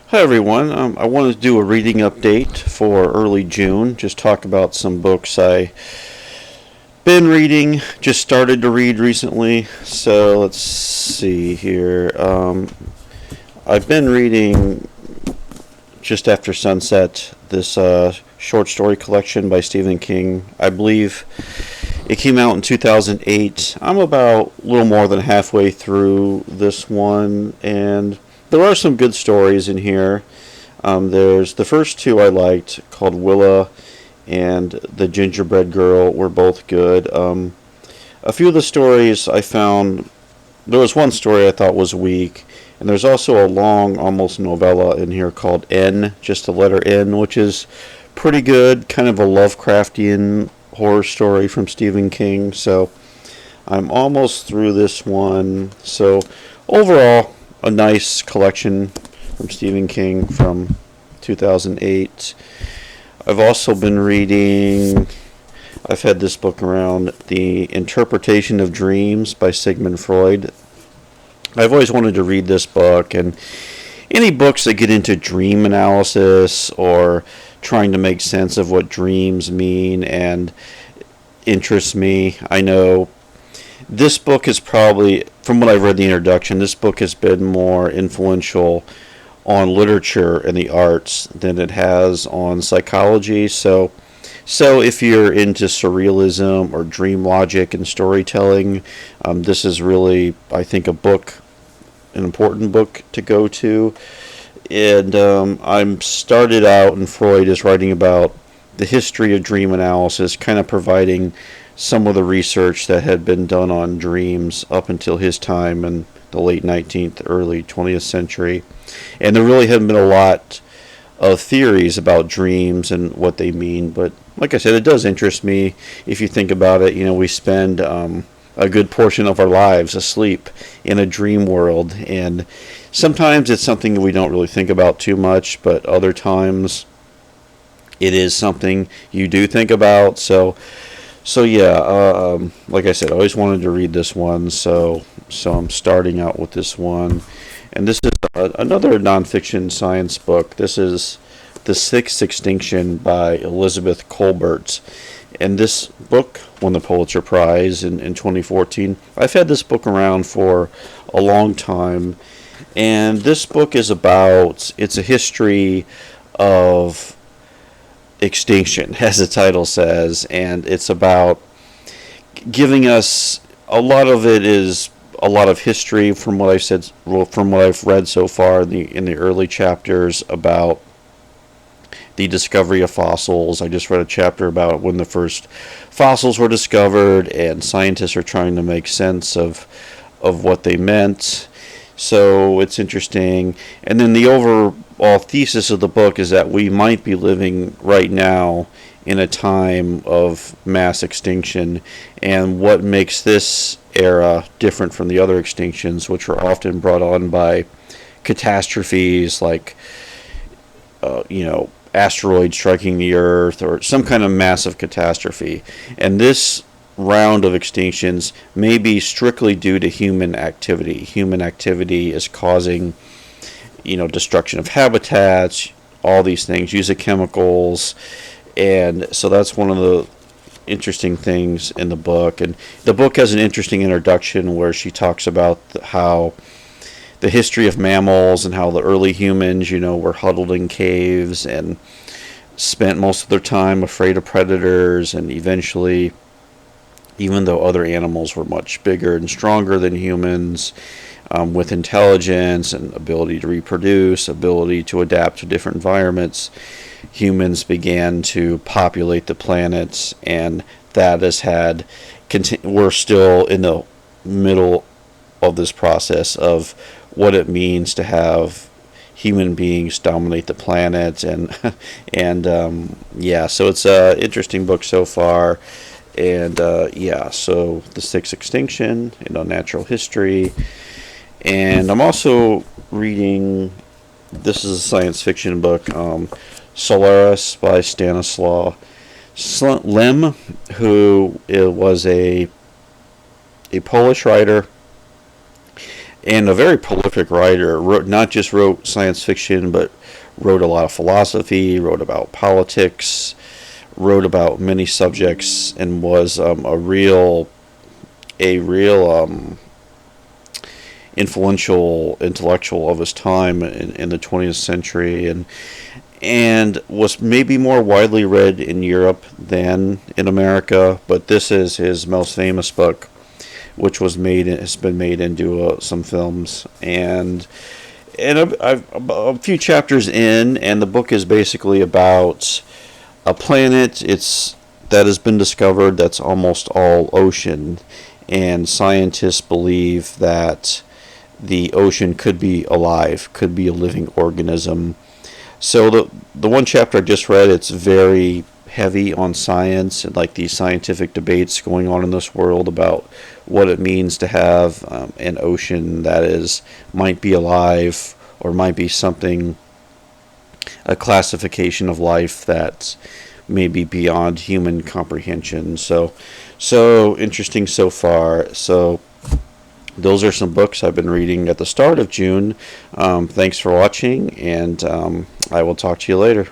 Hi everyone. I wanted to do a reading update for early June. Just talk about some books I been reading. Just started to read recently. So let's see here. I've been reading Just After Sunset, this short story collection by Stephen King. I believe it came out in 2008. I'm about a little more than halfway through this one, and there are some good stories in here. There's the first two I liked, called Willa and The Gingerbread Girl, were both good. A few of the stories I found, there was one story I thought was weak, and there's also a long, almost novella in here called N, just the letter N, which is pretty good, kind of a Lovecraftian horror story from Stephen King. So I'm almost through this one. So overall, a nice collection from Stephen King from 2008. I've also been reading, I've had this book around, The Interpretation of Dreams by Sigmund Freud. I've always wanted to read this book, and any books that get into dream analysis or trying to make sense of what dreams mean and interests me. I know this book is probably, from what I've read the introduction, this book has been more influential on literature and the arts than it has on psychology. So if you're into surrealism or dream logic and storytelling, this is really, I think, an important book to go to. And I'm started out, and Freud is writing about the history of dream analysis, kind of providing some of the research that had been done on dreams up until his time in the late 19th, early 20th century. And there really haven't been a lot of theories about dreams and what they mean, but like I said, it does interest me. If you think about it, we spend a good portion of our lives asleep in a dream world, and sometimes it's something that we don't really think about too much, but other times it is something you do think about. So yeah, like I said, I always wanted to read this one, so I'm starting out with this one. And this is another nonfiction science book. This is The Sixth Extinction by Elizabeth Kolbert. And this book won the Pulitzer Prize in 2014. I've had this book around for a long time. And this book is it's a history of extinction, as the title says. And it's about giving us, a lot of it is a lot of history from what I've read so far in the early chapters about the discovery of fossils. I just read a chapter about when the first fossils were discovered, and scientists are trying to make sense of what they meant. So it's interesting. And then the overall thesis of the book is that we might be living right now in a time of mass extinction, and what makes this era different from the other extinctions, which were often brought on by catastrophes like, asteroids striking the Earth or some kind of massive catastrophe. And this round of extinctions may be strictly due to human activity. Human activity is causing, destruction of habitats, all these things, use of chemicals. And so that's one of the interesting things in the book. And the book has an interesting introduction where she talks about how the history of mammals and how the early humans, were huddled in caves and spent most of their time afraid of predators, and eventually, even though other animals were much bigger and stronger than humans, with intelligence and ability to reproduce, ability to adapt to different environments, humans began to populate the planets, and that we're still in the middle of this process of what it means to have human beings dominate the planet, and so it's an interesting book so far. And so The Sixth Extinction, Natural History. And I'm also reading, this is a science fiction book, Solaris by Stanislaw Lem, who was a Polish writer and a very prolific writer. Not just wrote science fiction, but wrote a lot of philosophy, wrote about politics, wrote about many subjects, and was a real influential intellectual of his time in the 20th century, and was maybe more widely read in Europe than in America. But this is his most famous book, which has been made into some films, and a few chapters in, and the book is basically about a planet that has been discovered that's almost all ocean, and scientists believe that the ocean could be alive, could be a living organism. So the one chapter I just read, it's very heavy on science and like these scientific debates going on in this world about what it means to have an ocean that might be alive, or might be a classification of life that's maybe beyond human comprehension. So interesting so far. So those are some books I've been reading at the start of June. Thanks for watching, and I will talk to you later.